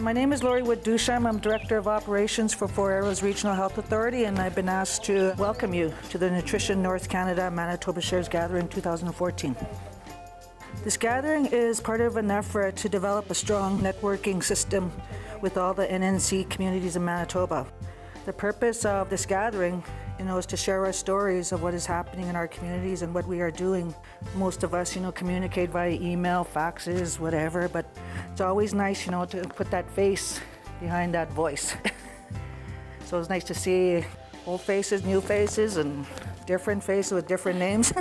My name is Lori Wood-Dusham. I'm Director of Operations for Four Arrows Regional Health Authority, and I've been asked to welcome you to the Nutrition North Canada Manitoba Shares Gathering 2014. This gathering is part of an effort to develop a strong networking system with all the NNC communities in Manitoba. The purpose of this gathering, is to share our stories of what is happening in our communities and what we are doing. Most of us, communicate via email, faxes, whatever, but it's always nice, to put that face behind that voice. So it's nice to see old faces, new faces, and different faces with different names.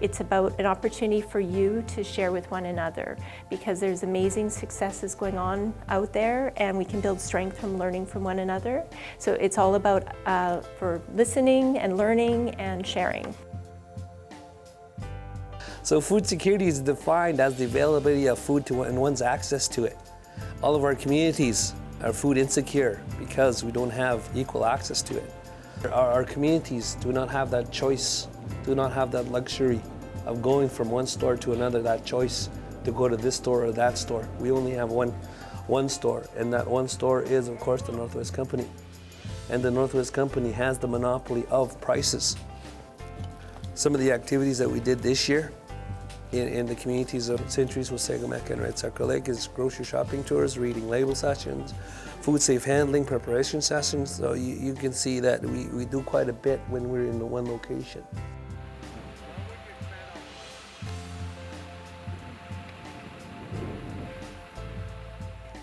It's about an opportunity for you to share with one another because there's amazing successes going on out there and we can build strength from learning from one another. So it's all about for listening and learning and sharing. So food security is defined as the availability of food and one's access to it. All of our communities are food insecure because we don't have equal access to it. Our communities do not have that choice, do not have that luxury of going from one store to another, that choice to go to this store or that store. We only have one store, and that one store is, of course, the Northwest Company. And the Northwest Company has the monopoly of prices. Some of the activities that we did this year in the communities of St. Teresa, Wasagameka, and Red Sucker Lake is grocery shopping tours, reading label sessions, food safe handling preparation sessions. So you can see that we do quite a bit when we're in the one location.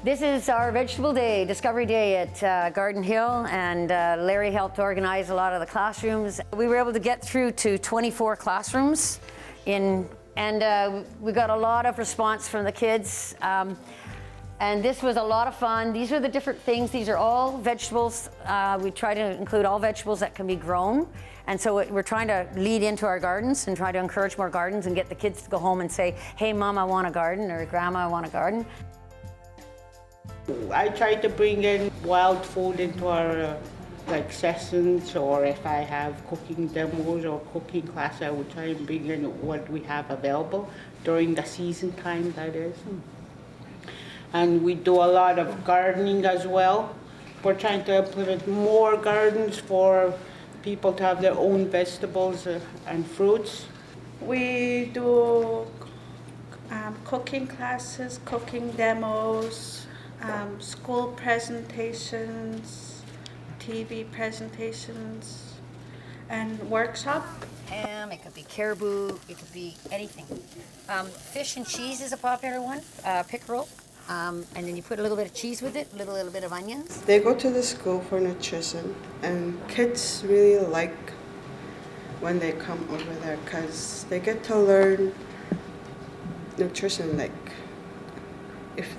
This is our Vegetable Day, Discovery Day at Garden Hill, and Larry helped organize a lot of the classrooms. We were able to get through to 24 classrooms and we got a lot of response from the kids. And this was a lot of fun. These are the different things. These are all vegetables. We try to include all vegetables that can be grown. And so we're trying to lead into our gardens and try to encourage more gardens and get the kids to go home and say, hey, Mom, I want a garden, or Grandma, I want a garden. I try to bring in wild food into our sessions, or if I have cooking demos or cooking class, I would try and bring in what we have available during the season time, that is. And we do a lot of gardening as well. We're trying to implement more gardens for people to have their own vegetables and fruits. We do cooking classes, cooking demos, school presentations, TV presentations, and workshop. Ham, it could be caribou, it could be anything. Fish and cheese is a popular one, pickerel. And then you put a little bit of cheese with it, a little bit of onions. They go to the school for nutrition, and kids really like when they come over there because they get to learn nutrition. If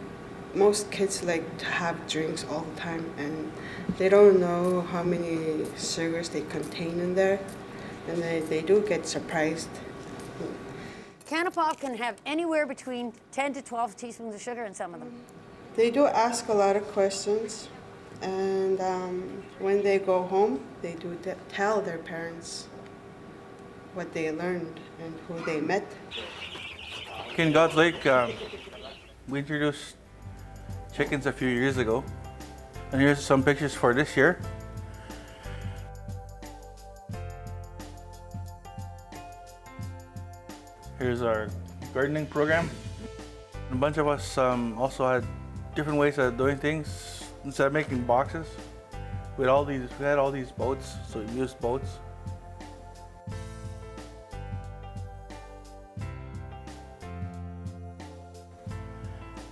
most kids like to have drinks all the time, and they don't know how many sugars they contain in there, and they do get surprised. Can of pop can have anywhere between 10 to 12 teaspoons of sugar in some of them. They do ask a lot of questions, and when they go home, they do tell their parents what they learned and who they met. In God's Lake, we introduced chickens a few years ago, and here's some pictures for this year. Here's our gardening program. A bunch of us also had different ways of doing things. Instead of making boxes, we had all these boats, so we used boats.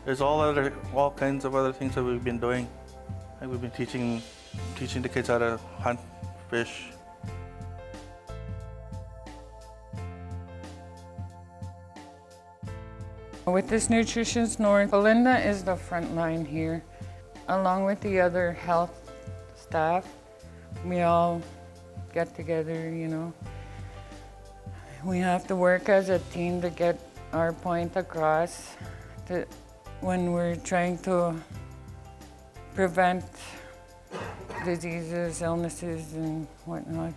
There's all kinds of other things that we've been doing. Like we've been teaching the kids how to hunt, fish. With this Nutritions North, Belinda is the front line here. Along with the other health staff, we all get together, We have to work as a team to get our point across when we're trying to prevent diseases, illnesses, and whatnot.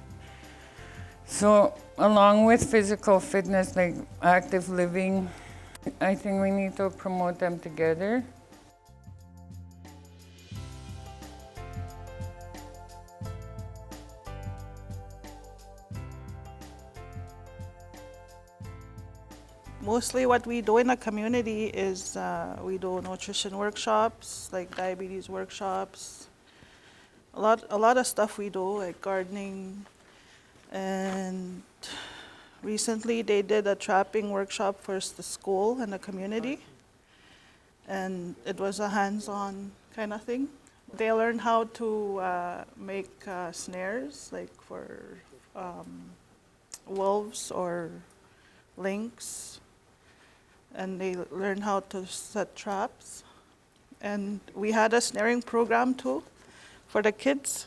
So along with physical fitness, like active living, I think we need to promote them together. Mostly what we do in the community is we do nutrition workshops, like diabetes workshops. A lot of stuff we do, like gardening. And recently they did a trapping workshop for the school and the community. And it was a hands-on kind of thing. They learned how to make snares, like for wolves or lynx. And they learned how to set traps. And we had a snaring program too for the kids.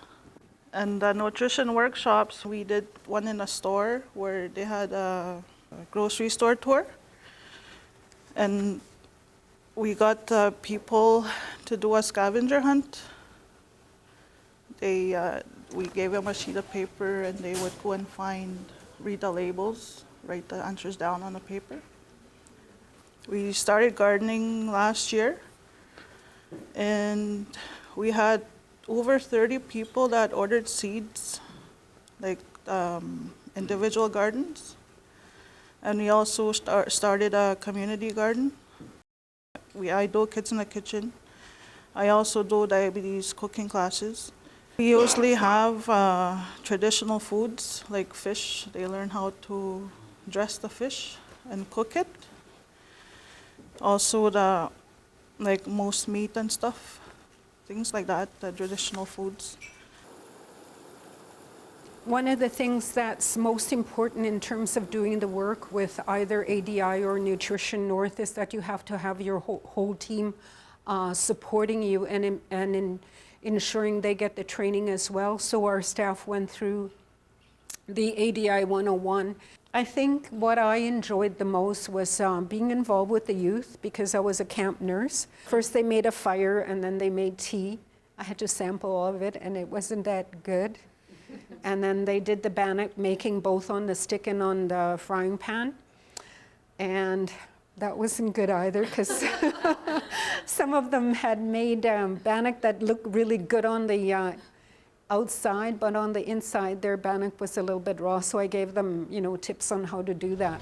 And the nutrition workshops, we did one in a store where they had a grocery store tour. And we got people to do a scavenger hunt. We gave them a sheet of paper and they would go and read the labels, write the answers down on the paper. We started gardening last year, and we had over 30 people that ordered seeds, like individual gardens. And we also started a community garden. I do Kids in the Kitchen. I also do diabetes cooking classes. We usually have traditional foods like fish. They learn how to dress the fish and cook it. Also like most meat and stuff, things like that, the traditional foods. One of the things that's most important in terms of doing the work with either ADI or Nutrition North is that you have to have your whole team supporting you and ensuring they get the training as well. So our staff went through the ADI 101. I think what I enjoyed the most was being involved with the youth because I was a camp nurse. First they made a fire and then they made tea. I had to sample all of it and it wasn't that good. And then they did the bannock making both on the stick and on the frying pan. And that wasn't good either because some of them had made bannock that looked really good on the outside, but on the inside their bannock was a little bit raw, so I gave them, tips on how to do that.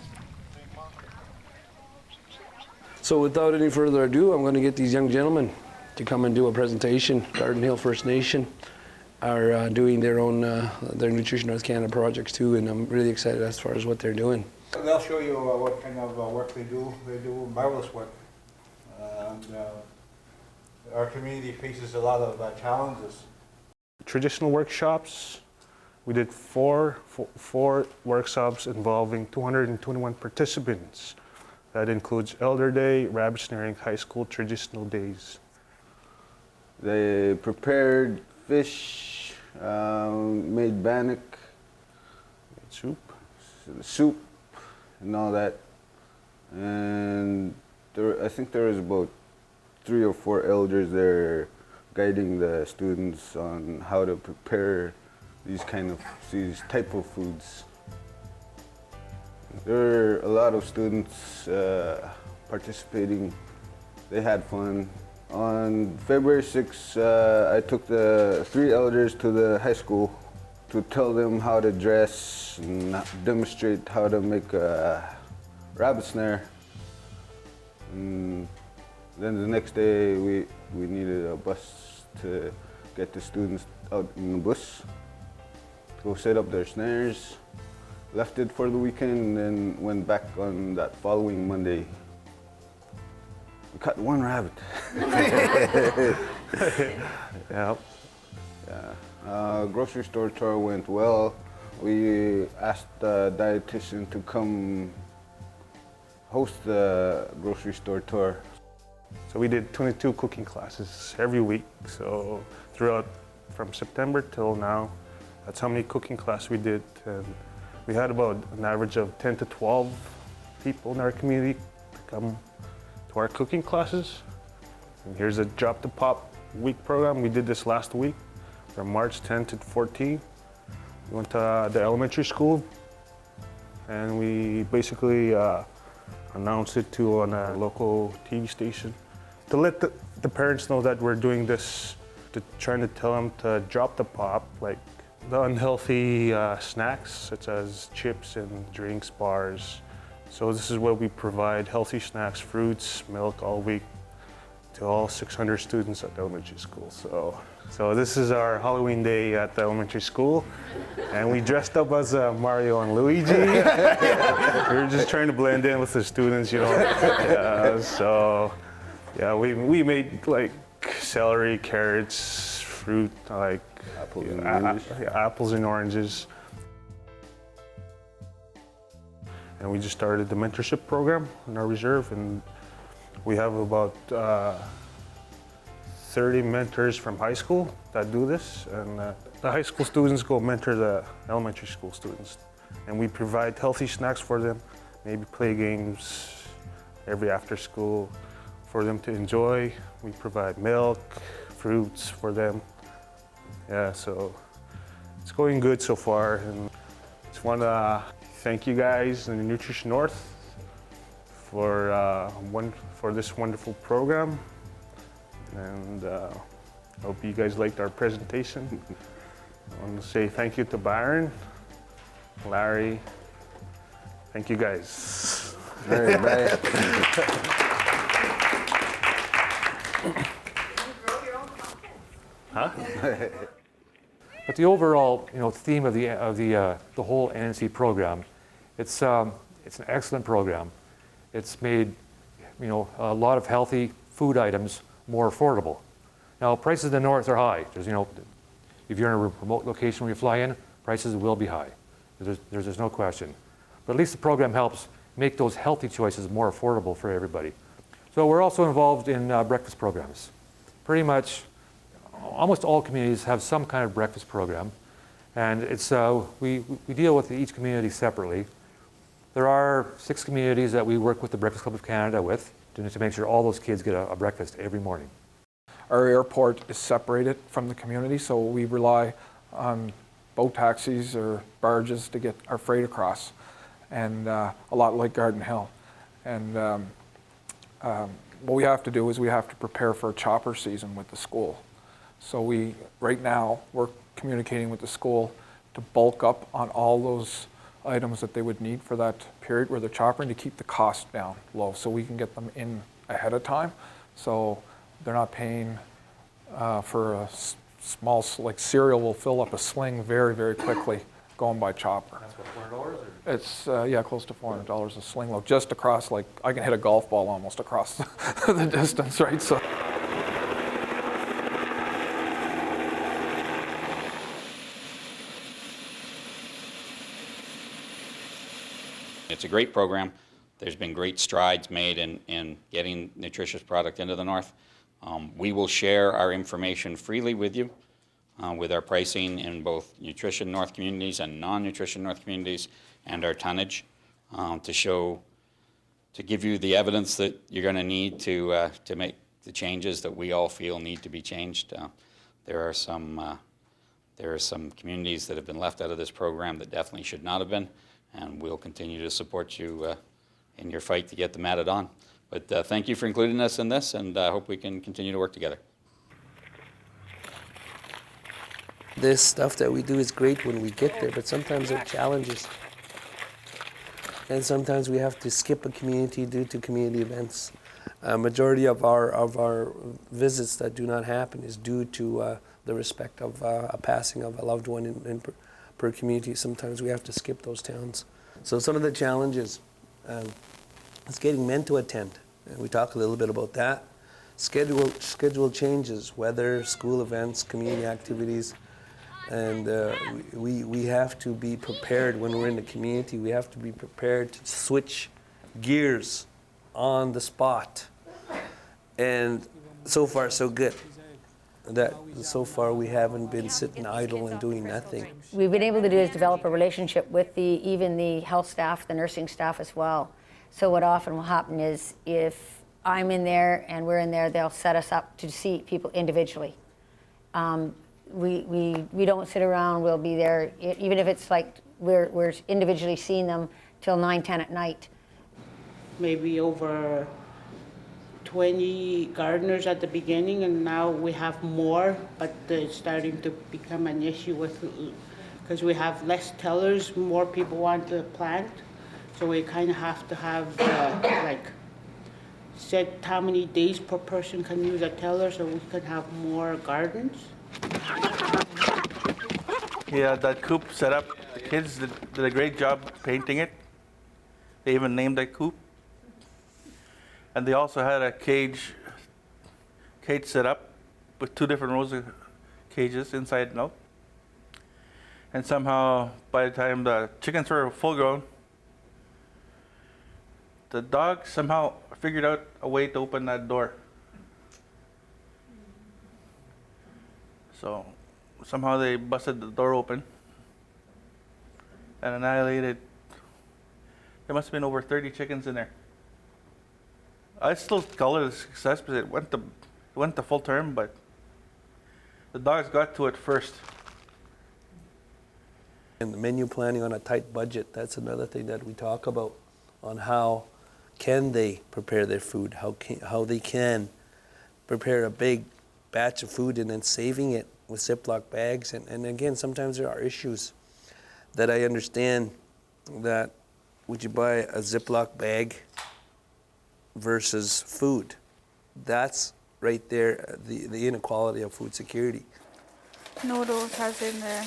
So without any further ado, I'm going to get these young gentlemen to come and do a presentation. Garden Hill First Nation are doing their own their Nutrition North Canada projects too, and I'm really excited as far as what they're doing. They'll show you what kind of work they do. They do marvelous work. Our community faces a lot of challenges. Traditional workshops, we did four workshops involving 221 participants. That includes Elder Day, rabbit snaring, high school traditional days. They prepared fish, made bannock, soup, and all that. And I think there was about 3 or 4 elders there guiding the students on how to prepare these type of foods. There were a lot of students participating. They had fun. On February 6th, I took the 3 elders to the high school to tell them how to dress and demonstrate how to make a rabbit snare. And then the next day, we needed a bus to get the students out in the bus, go set up their snares, left it for the weekend, and then went back on that following Monday. We caught 1 rabbit. Yep. Yeah. Grocery store tour went well. We asked the dietitian to come host the grocery store tour. So we did 22 cooking classes every week. So throughout from September till now, that's how many cooking classes we did. And we had about an average of 10 to 12 people in our community to come to our cooking classes. And here's a Drop the Pop week program. We did this last week from March 10 to 14. We went to the elementary school and we basically announced it on a local TV station to let the parents know that we're doing this, trying to tell them to drop the pop, like the unhealthy snacks such as chips and drinks, bars, So this is where we provide healthy snacks, fruits, milk all week to all 600 students at the elementary school. So this is our Halloween day at the elementary school, and we dressed up as Mario and Luigi. We were just trying to blend in with the students, you know. So yeah, we made like celery, carrots, fruit, like apples and oranges. And we just started the mentorship program in our reserve, and we have about 30 mentors from high school that do this, and the high school students go mentor the elementary school students. And we provide healthy snacks for them, maybe play games every after school for them to enjoy. We provide milk, fruits for them. Yeah, so it's going good so far, and I just want to thank you guys in Nutrition North for this wonderful program, and I hope you guys liked our presentation. I want to say thank you to Byron, Larry. Thank you guys. All right, bye. Huh? But the overall, theme of the whole NNC program, it's an excellent program. It's made, a lot of healthy food items more affordable. Now, prices in the north are high. There's, if you're in a remote location when you fly in, prices will be high. There's no question. But at least the program helps make those healthy choices more affordable for everybody. So we're also involved in breakfast programs. Pretty much, almost all communities have some kind of breakfast program, and it's we deal with each community separately. There are 6 communities that we work with the Breakfast Club of Canada with to make sure all those kids get a breakfast every morning. Our airport is separated from the community, so we rely on boat taxis or barges to get our freight across, and a lot like Garden Hill. And what we have to do is we have to prepare for a chopper season with the school. So right now, we're communicating with the school to bulk up on all those items that they would need for that period where they're choppering to keep the cost down low, so we can get them in ahead of time. So they're not paying for a small, like cereal will fill up a sling very, very quickly going by chopper. That's what, $400? It's, yeah, close to $400 a sling load, just across, like, I can hit a golf ball almost across the distance, right? So. It's a great program. There's been great strides made in getting nutritious product into the North. We will share our information freely with you, with our pricing in both Nutrition North communities and non-Nutrition North communities, and our tonnage, to give you the evidence that you're going to need to make the changes that we all feel need to be changed. There are some communities that have been left out of this program that definitely should not have been, and we'll continue to support you in your fight to get them added on. But thank you for including us in this, and I hope we can continue to work together. This stuff that we do is great when we get there, but sometimes there are challenges. And sometimes we have to skip a community due to community events. A majority of our visits that do not happen is due to the respect of a passing of a loved one per community. Sometimes we have to skip those towns. So some of the challenges is getting men to attend. And we talk a little bit about that. Schedule changes, weather, school events, community activities. And we have to be prepared when we're in the community. We have to be prepared to switch gears on the spot. And so far, so good. That so far we haven't been sitting idle and doing nothing. We've been able to do is develop a relationship with even the health staff, the nursing staff as well. So what often will happen is if I'm in there and we're in there, they'll set us up to see people individually. We don't sit around, we'll be there, even if it's like we're individually seeing them till 9, 10 at night. Maybe over 20 gardeners at the beginning, and now we have more, but it's starting to become an issue because we have less tellers, more people want to plant. So we kind of have to have like set how many days per person can use a teller so we can have more gardens. Yeah, that coop set up, the kids did a great job painting it. They even named that coop. And they also had a cage set up with 2 different rows of cages inside and out. And somehow, by the time the chickens were full grown, the dog somehow figured out a way to open that door. So somehow they busted the door open and annihilated. There must have been over 30 chickens in there. I still call it a success because it went the full term, but the dogs got to it first. And the menu planning on a tight budget, that's another thing that we talk about, on how can they prepare their food, how they can prepare a big batch of food and then saving it with Ziploc bags. And again, sometimes there are issues that I understand that would you buy a Ziploc bag versus food? That's right there, the inequality of food security. Noodles has in there.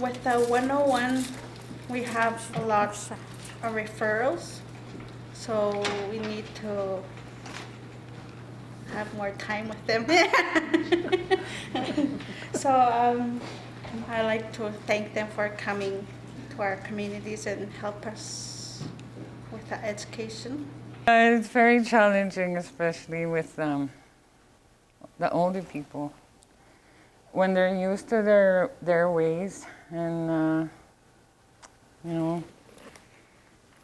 With the 101, we have a lot of referrals, so we need to have more time with them. So I like to thank them for coming to our communities and help us with the education. It's very challenging, especially with the older people. When they're used to their ways and, you know,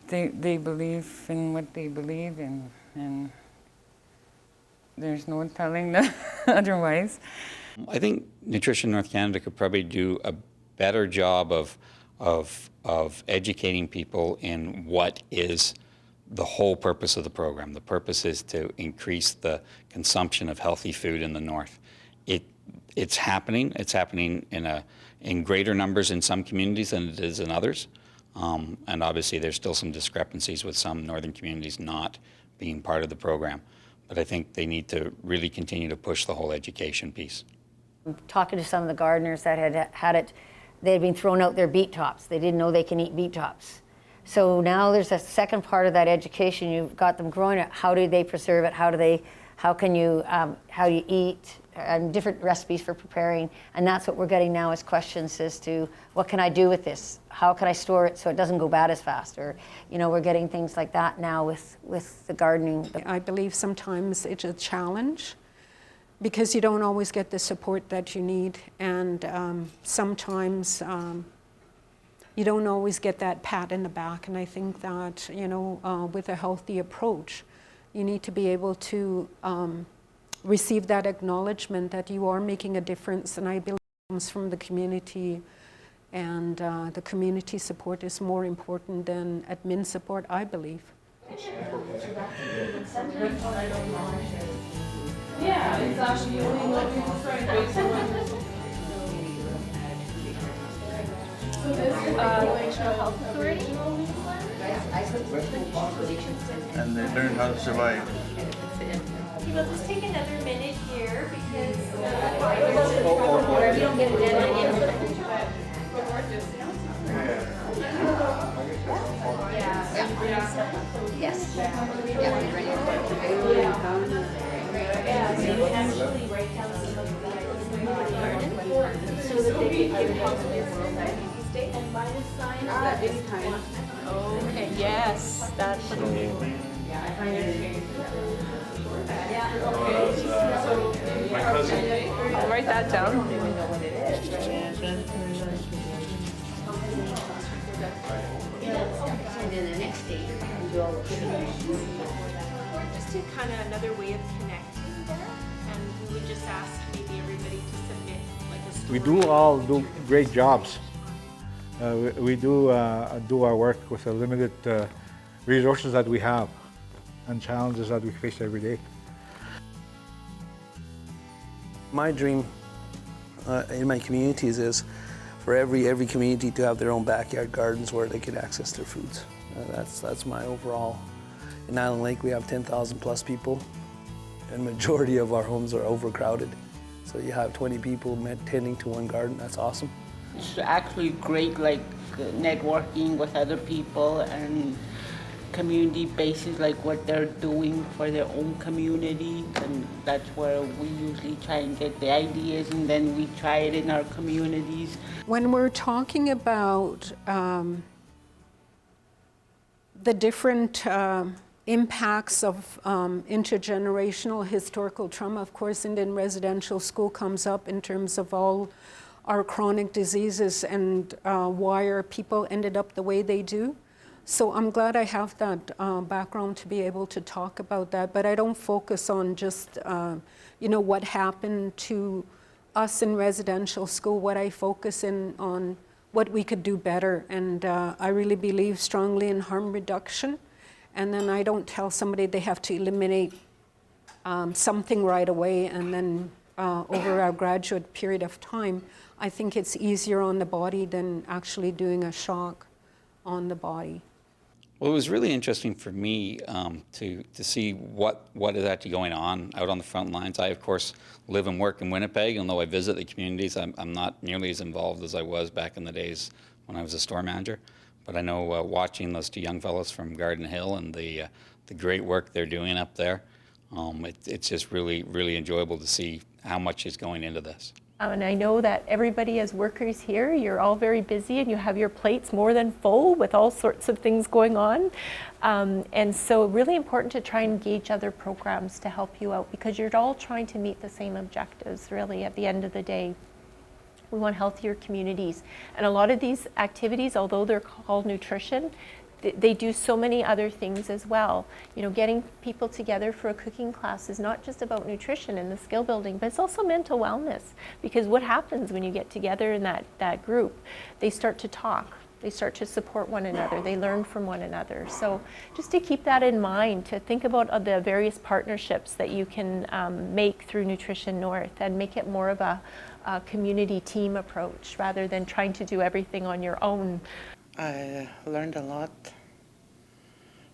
they believe in what they believe in, and there's no telling them otherwise. I think Nutrition North Canada could probably do a better job of educating people in what is the whole purpose of the program. The purpose is to increase the consumption of healthy food in the North. It's happening. It's happening in greater numbers in some communities than it is in others. And obviously there's still some discrepancies with some northern communities not being part of the program. But I think they need to really continue to push the whole education piece. Talking to some of the gardeners that had it, they had been thrown out their beet tops. They didn't know they can eat beet tops. So now there's a second part of that education. You've got them growing it. How do they preserve it? How can you eat, and different recipes for preparing. And that's what we're getting now, is questions as to what can I do with this? How can I store it so it doesn't go bad as fast? Or, you know, we're getting things like that now with the gardening. I believe sometimes it's a challenge because you don't always get the support that you need, and sometimes you don't always get that pat in the back. And I think that, you know, with a healthy approach, you need to be able to receive that acknowledgement that you are making a difference, and I believe it comes from the community, and the community support is more important than admin support, I believe. Yeah, it's actually So this is National Health Authority. And they learn how to survive. We'll just take another minute here because you don't get it in. Yes. And you can actually write down some of the items in the garden so that they can give help with World Diabetes Day. And minus sign that is time. Okay, yes, that's My cousin. I'll write that down. And then the next day, you do all the Just to kind of another way of connecting there, and we would just ask maybe everybody to submit like a story. We do great jobs. We do our work with the limited resources that we have and challenges that we face every day. My dream in my communities is for every community to have their own backyard gardens where they could access their foods. That's my overall. In Island Lake, we have 10,000 plus people, and majority of our homes are overcrowded. So you have 20 people tending to one garden. That's awesome. It's actually great, like networking with other people and community bases, like what they're doing for their own community, and that's where we usually try and get the ideas, and then we try it in our communities. When we're talking about the different impacts of intergenerational historical trauma, of course, Indian residential school comes up in terms of all our chronic diseases and why our people ended up the way they do. So I'm glad I have that background to be able to talk about that, but I don't focus on just what happened to us in residential school. What I focus in on what we could do better, and I really believe strongly in harm reduction. And then I don't tell somebody they have to eliminate something right away, and then over a graduate period of time, I think it's easier on the body than actually doing a shock on the body. Well, it was really interesting for me to see what is actually going on out on the front lines. I, of course, live and work in Winnipeg, and though I visit the communities, I'm not nearly as involved as I was back in the days when I was a store manager. But I know watching those two young fellows from Garden Hill and the great work they're doing up there, it's just really, really enjoyable to see how much is going into this. And I know that everybody as workers here, you're all very busy and you have your plates more than full with all sorts of things going on. And so really important to try and engage other programs to help you out, because you're all trying to meet the same objectives really at the end of the day. We want healthier communities. And a lot of these activities, although they're called nutrition, they do so many other things as well. You know, getting people together for a cooking class is not just about nutrition and the skill building, but it's also mental wellness. Because what happens when you get together in that group? They start to talk. They start to support one another. They learn from one another. So just to keep that in mind, to think about the various partnerships that you can make through Nutrition North and make it more of a community team approach rather than trying to do everything on your own. I learned a lot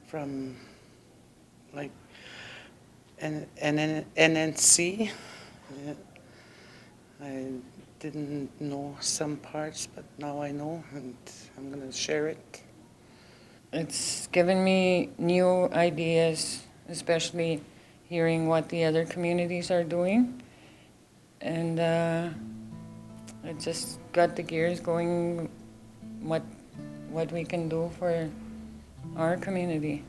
from like NNC. I didn't know some parts, but now I know, and I'm going to share it. It's given me new ideas, especially hearing what the other communities are doing. And it just got the gears going, what we can do for our community.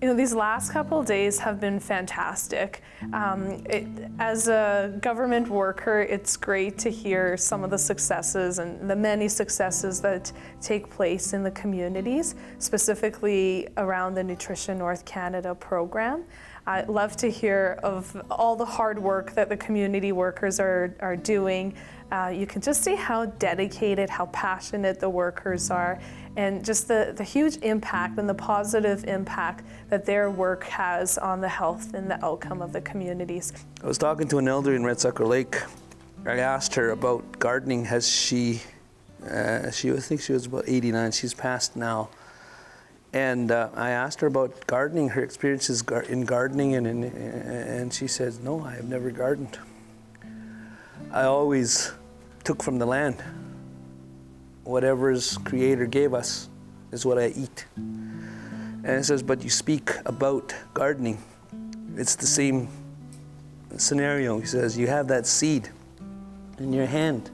You know, these last couple of days have been fantastic. As a government worker, it's great to hear some of the successes and the many successes that take place in the communities, specifically around the Nutrition North Canada program. I love to hear of all the hard work that the community workers are doing. You can just see how dedicated, how passionate the workers are, and just the huge impact and the positive impact that their work has on the health and the outcome of the communities. I was talking to an elder in Red Sucker Lake. I asked her about gardening. Has I think she was about 89, she's passed now. And I asked her about gardening, her experiences in gardening, and she says, no, I have never gardened. I always took from the land. Whatever's Creator gave us is what I eat. And it says, but you speak about gardening. It's the same scenario. He says, you have that seed in your hand.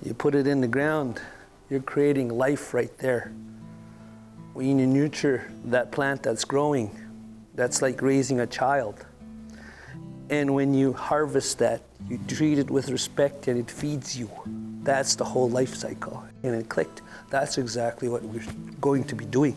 You put it in the ground. You're creating life right there. When you nurture that plant that's growing, that's like raising a child. And when you harvest that, you treat it with respect and it feeds you. That's the whole life cycle. And it clicked. That's exactly what we're going to be doing.